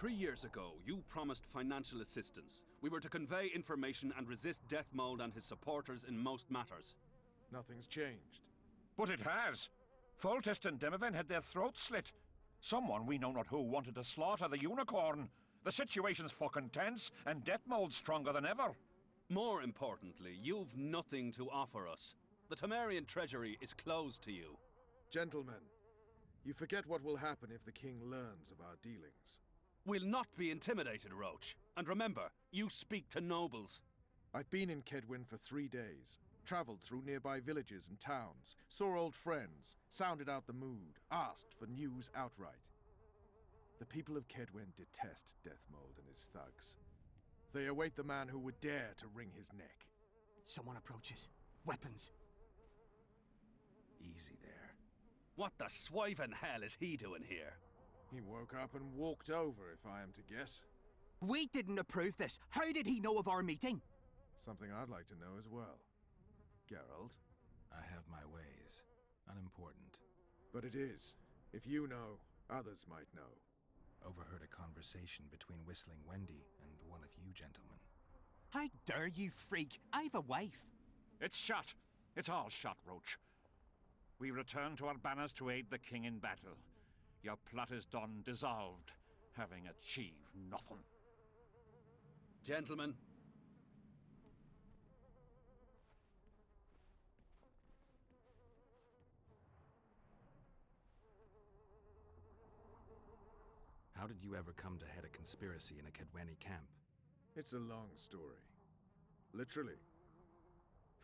3 years ago, you promised financial assistance. We were to convey information and resist Deathmold and his supporters in most matters. Nothing's changed. But it has. Foltest and Demoven had their throats slit. Someone, we know not who, wanted to slaughter the unicorn. The situation's fucking tense, and Deathmold's stronger than ever. More importantly, you've nothing to offer us. The Temerian treasury is closed to you. Gentlemen, you forget what will happen if the king learns of our dealings. We'll not be intimidated, Roach. And remember, you speak to nobles. I've been in Kaedwen for 3 days. Traveled through nearby villages and towns, saw old friends, sounded out the mood, asked for news outright. The people of Kaedwen detest Deathmold and his thugs. They await the man who would dare to wring his neck. Someone approaches. Weapons. Easy there. What the swiven hell is he doing here? He woke up and walked over, if I am to guess. We didn't approve this. How did he know of our meeting? Something I'd like to know as well. Geralt? I have my ways. Unimportant. But it is. If you know, others might know. Overheard a conversation between Whistling Wendy and one of you gentlemen. How dare you, freak? I've a wife. It's shot. It's all shot, Roach. We return to Urbanus to aid the king in battle. Your plot is done, dissolved, having achieved nothing. Gentlemen. How did you ever come to head a conspiracy in a Kaedweni camp? It's a long story. Literally.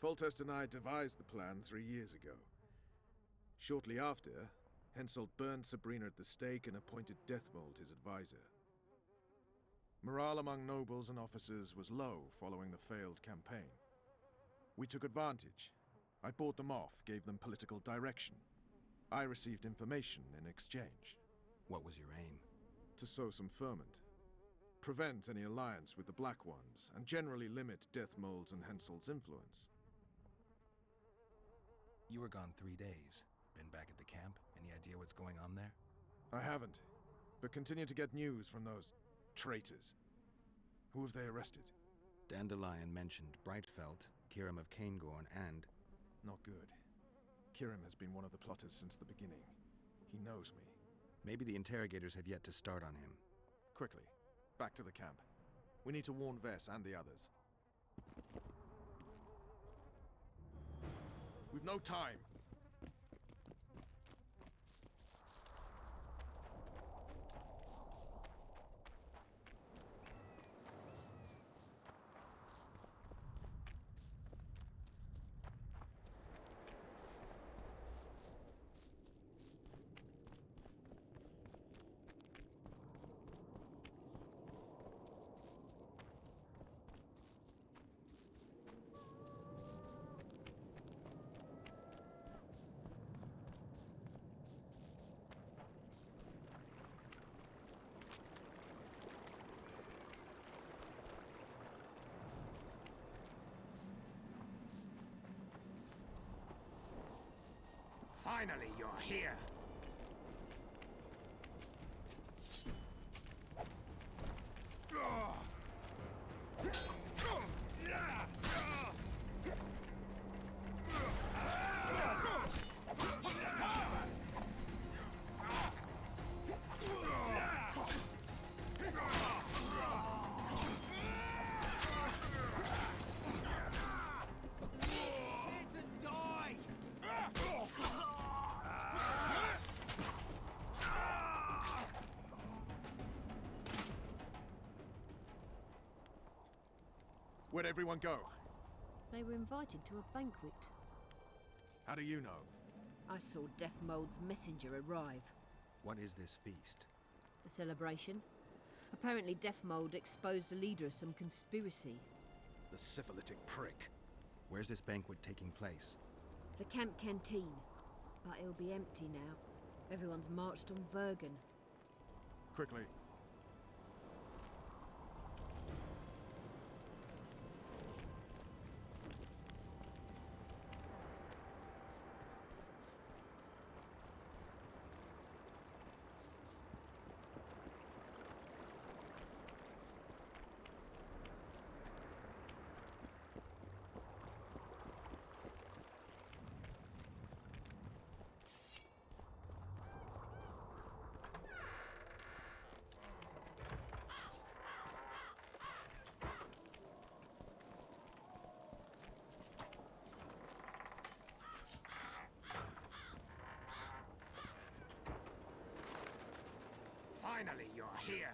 Foltest and I devised the plan 3 years ago. Shortly after, Henselt burned Sabrina at the stake and appointed Deathmold his advisor. Morale among nobles and officers was low following the failed campaign. We took advantage. I bought them off, gave them political direction. I received information in exchange. What was your aim? To sow some ferment. Prevent any alliance with the Black Ones, and generally limit Deathmold's and Henselt's influence. You were gone 3 days. Been back at the camp? Any idea what's going on there? I haven't, but continue to get news from those traitors. Who have they arrested? Dandelion mentioned Brightfelt, Kirim of Caingorn, and... Not good. Kirim has been one of the plotters since the beginning. He knows me. Maybe the interrogators have yet to start on him. Quickly, back to the camp. We need to warn Vess and the others. We've no time! Finally, you're here! Where'd everyone go? They were invited to a banquet. How do you know? I saw Deathmold's messenger arrive. What is this feast? A celebration. Apparently Deathmold exposed the leader of some conspiracy. The syphilitic prick. Where's this banquet taking place? The camp canteen. But it'll be empty now. Everyone's marched on Vergen. Quickly. Finally, you're here.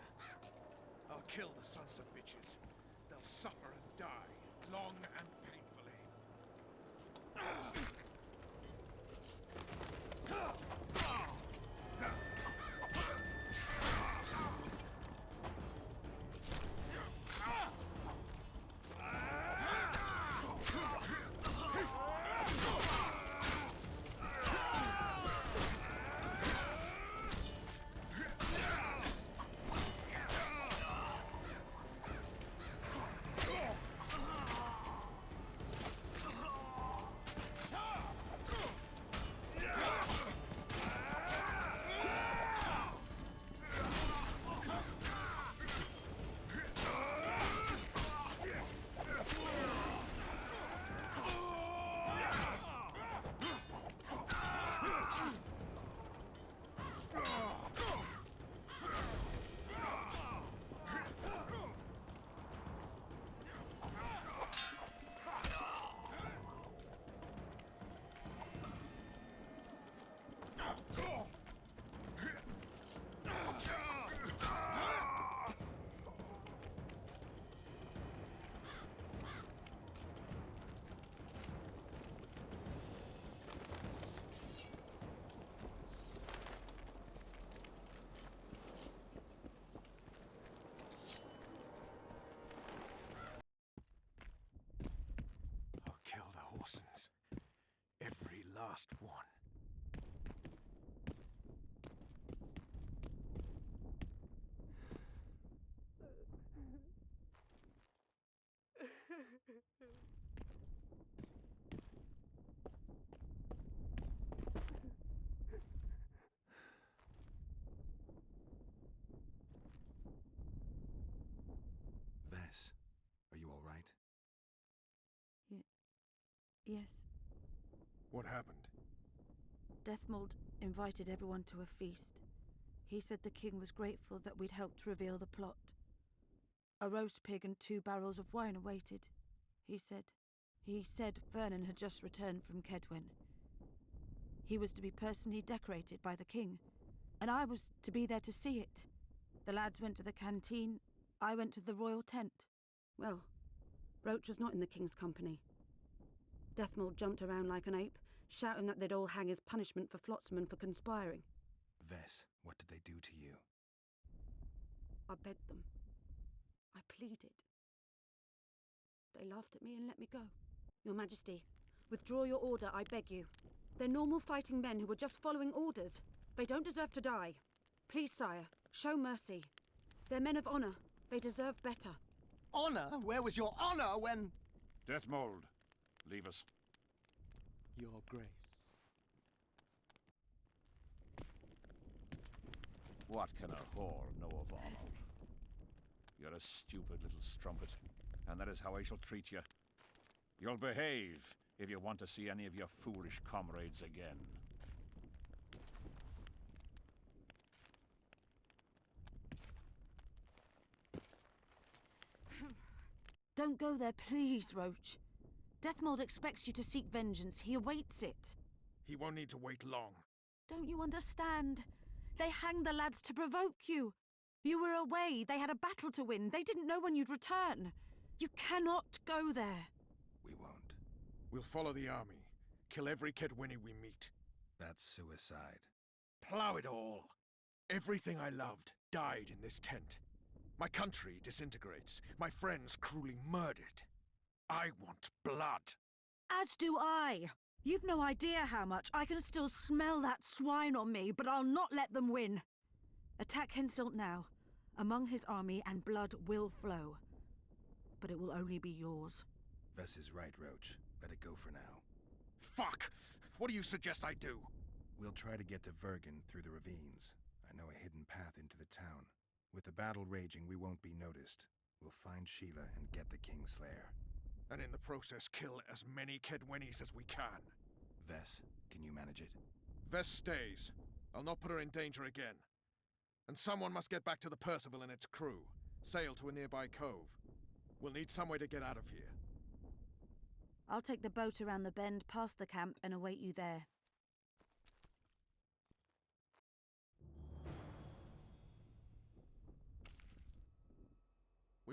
I'll kill the sons of bitches. They'll suffer and die, long and painfully. I'll kill the Horsens. Every last one. Vess, are you all right? Yes. What happened? Deathmold invited everyone to a feast. He said the king was grateful that we'd helped reveal the plot. A roast pig and 2 barrels of wine awaited, he said. He said Vernon had just returned from Kedwen. He was to be personally decorated by the king, and I was to be there to see it. The lads went to the canteen, I went to the royal tent. Well, Roach was not in the king's company. Deathmold jumped around like an ape, shouting that they'd all hang as punishment for Flotsam for conspiring. Vess, what did they do to you? I begged them. I pleaded. They laughed at me and let me go. Your Majesty, withdraw your order, I beg you. They're normal fighting men who were just following orders. They don't deserve to die. Please, sire, show mercy. They're men of honor. They deserve better. Honor? Where was your honor when... Deathmold, leave us. Your Grace. What can a whore know of Arnold? You're a stupid little strumpet, and that is how I shall treat you. You'll behave if you want to see any of your foolish comrades again. Don't go there, please, Roach. Deathmold expects you to seek vengeance. He awaits it. He won't need to wait long. Don't you understand? They hanged the lads to provoke you. You were away. They had a battle to win. They didn't know when you'd return. You cannot go there. We won't. We'll follow the army. Kill every Kedwini we meet. That's suicide. Plough it all. Everything I loved died in this tent. My country disintegrates. My friends cruelly murdered. I want blood. As do I. You've no idea how much. I can still smell that swine on me, but I'll not let them win. Attack Henselt now. Among his army, and blood will flow. But it will only be yours. Vess is right, Roach. Let it go for now. Fuck! What do you suggest I do? We'll try to get to Vergen through the ravines. I know a hidden path into the town. With the battle raging, we won't be noticed. We'll find Sheila and get the Kingslayer. And in the process kill as many Kedwenis as we can. Vess, can you manage it? Vess stays. I'll not put her in danger again. And someone must get back to the Percival and its crew. Sail to a nearby cove. We'll need some way to get out of here. I'll take the boat around the bend past the camp and await you there.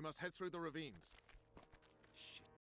We must head through the ravines.